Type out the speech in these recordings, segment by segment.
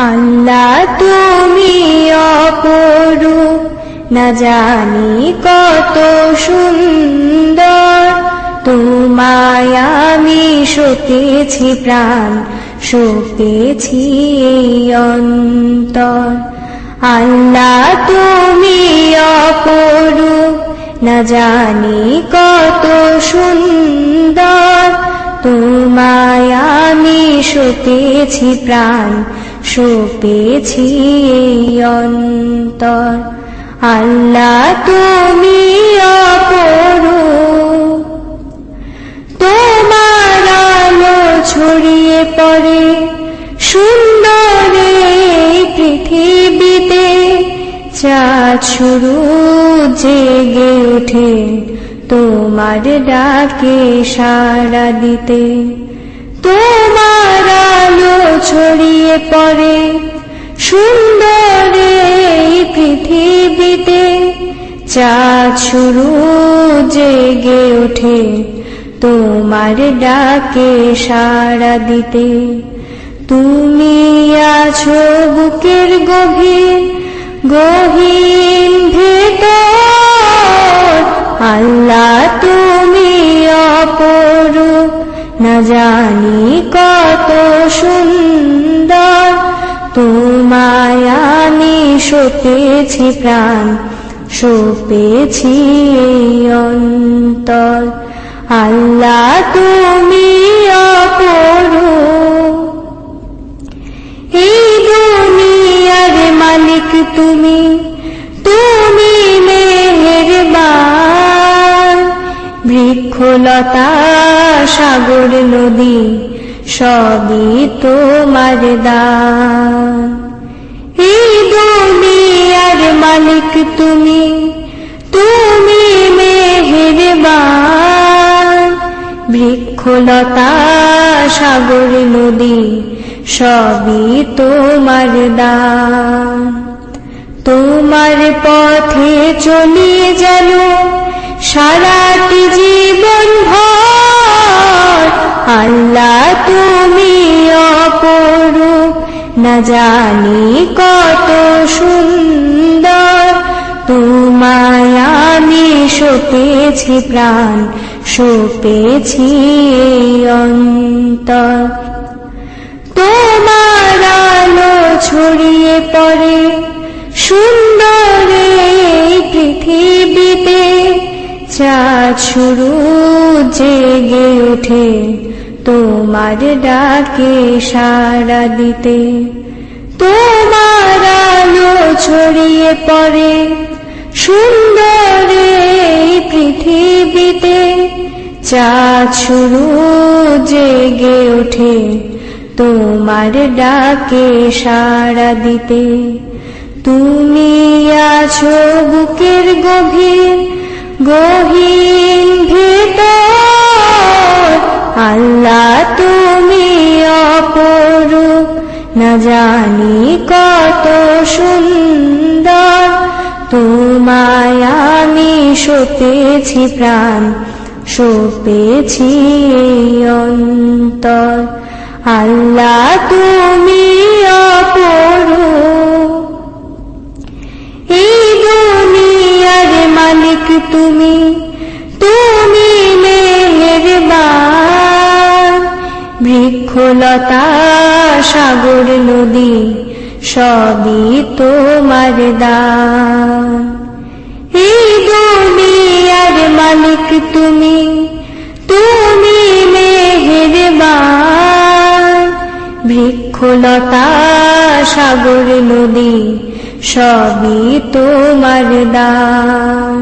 আল্লাহ তুমি অপরূপ, না জানি কত সুন্দর। তোমায় আমি সপেছি প্রাণ, সপেছি এই অন্তর। আল্লাহ তুমি অপরূপ, না জানি কত সুন্দর। তোমায় আমি সপেছি প্রাণ, সপেছি এই অন্তর। আল্লাহ তুমি অপরূপ, তোমার আলো ছড়িয়ে পড়ে সুন্দর এই পৃথিবীতে। চাঁদ শুরু জেগে ওঠে তোমার ডাকে সাড়া দিতে। তোমার আলো ছড়িয়ে পড়ে সুন্দর এই পৃথিবীতে। চাঁদ শুরু জেগে ওঠে তোমার ডাকে সাড়া দিতে। তুমি আছো বুকের গভীর গহীন ভেতর। আল্লাহ তুমি অপরূপ, না জানি কত সুন্দর। তোমায় আমি সপেছি প্রাণ, সপেছি এই অন্তর। আল্লাহ তুমি অপরূপ, এই দুনিয়ার মালিক তুমি, তুমি মেহেরবান। বৃক্ষলতা সাগর নদী সবই তোমার দান। এই দুনিয়ার মালিক তুমি, তুমি মেহেরবান। বৃক্ষলতা সাগর নদী সবই তোমার দান। তোমার পথে চলি যেন সারাটি জীবন ভর। আল্লাহ তুমি অপরূপ, না জানি কত সুন্দর। তোমায় আমি সপেছি প্রাণ, সপেছি এই অন্তর। তোমার আলো ছড়িয়ে পড়ে সুন্দর এই পৃথিবীতে। চাঁদ শুরু জেগে ওঠে তোমার ডাকে সাড়া দিতে। তোমার আলো ছড়িয়ে পড়ে সুন্দর এই পৃথিবীতে। চাঁদ শুরু জেগে ওঠে তোমার ডাকে সাড়া দিতে। তুমি আছো বুকের গভীর গহীন ভেতর। আল্লাহ তুমি অপরূপ, না জানি কত সুন্দর। তোমায় আমি সপেছি প্রাণ, সপেছি এই অন্তর। আল্লাহ তুমি অপরূপ, এই দুনিয়ার মালিক তুমি, তুমি মেহেরবান। বৃক্ষলতা সাগর নদী সবই তোমার দান। এই দুনিয়ার মালিক তুমি, তুমি মেহেরবান। বৃক্ষলতা সাগর নদী সবই তোমার দান।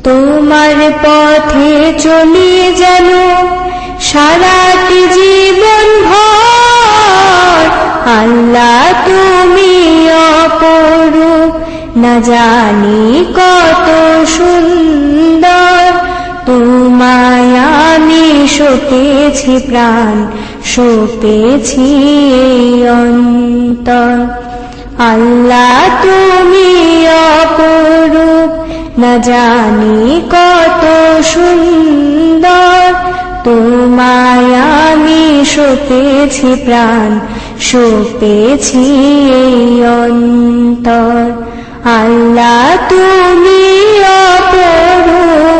তোমার পথে চলি যেন সারাটি জীবন ভর। আল্লাহ তুমি অপরূপ, না জানি কত সুন্দর। তোমায় আমি সপেছি প্রাণ, সপেছি এই অন্তর। আল্লাহ তুমি অপরূপ, না জানি কত সুন্দর। তোমায় আমি সপেছি প্রাণ, সপেছি এই অন্তর। আল্লাহ তুমি অপরূপ